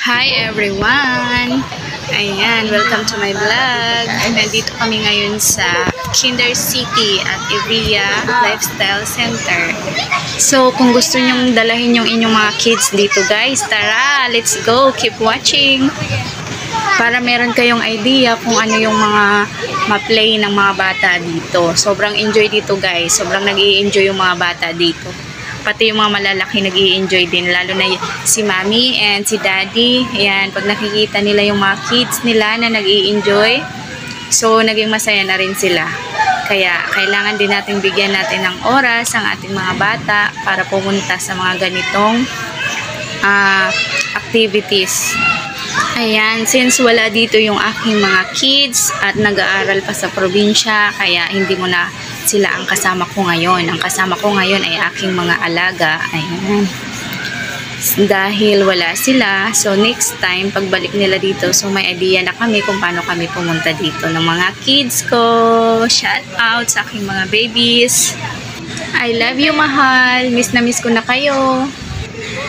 Hi everyone! Ayan, welcome to my vlog. Nandito kami ngayon sa Kinder City at Evia Lifestyle Center. So, kung gusto nyong dalahin yung inyong mga kids dito guys, tara, let's go! Keep watching! Para meron kayong idea kung ano yung mga ma-play ng mga bata dito. Sobrang enjoy dito guys. Sobrang nag-i-enjoy yung mga bata dito. Pati yung mga malalaki nag-i-enjoy din. Lalo na si Mami and si Daddy. Ayan, pag nakikita nila yung mga kids nila na nag-i-enjoy, so naging masaya na rin sila. Kaya kailangan din natin bigyan natin ng oras ang ating mga bata para pumunta sa mga ganitong activities. Ayan, since wala dito yung aking mga kids at nag-aaral pa sa probinsya, kaya hindi mo na sila ang kasama ko ngayon. Ang kasama ko ngayon ay aking mga alaga. Ayan. Dahil wala sila, so next time, pagbalik nila dito, so may idea na kami kung paano kami pumunta dito ng mga kids ko. Shout out sa aking mga babies. I love you, mahal. Miss na miss ko na kayo.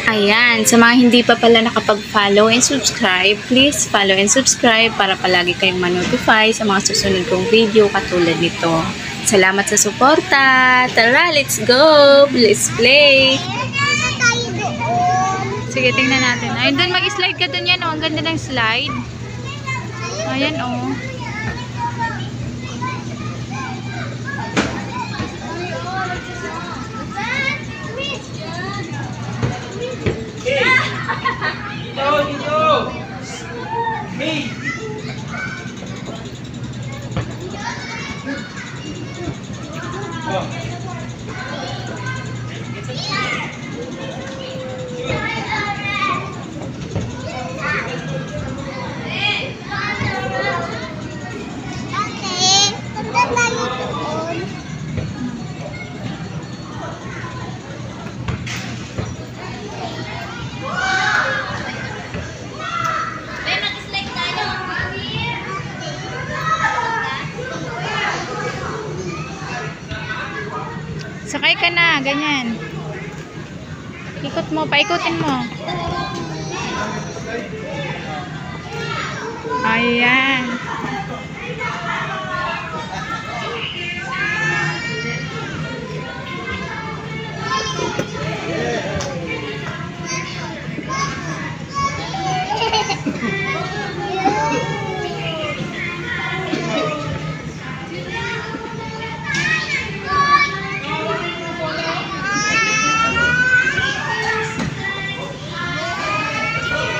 Ayan, sa mga hindi pa pala nakapag-follow and subscribe, please follow and subscribe para palagi kayong ma-notify sa mga susunod kong video katulad nito. Salamat sa suporta! Tara, let's go! Let's play! Sige, tingnan natin. Ayun, doon mag-slide ka doon yan, oh. Ang ganda ng slide. Ayan, oh. Hey! Sakay ka na, ganyan. Ikot mo, paikutin mo.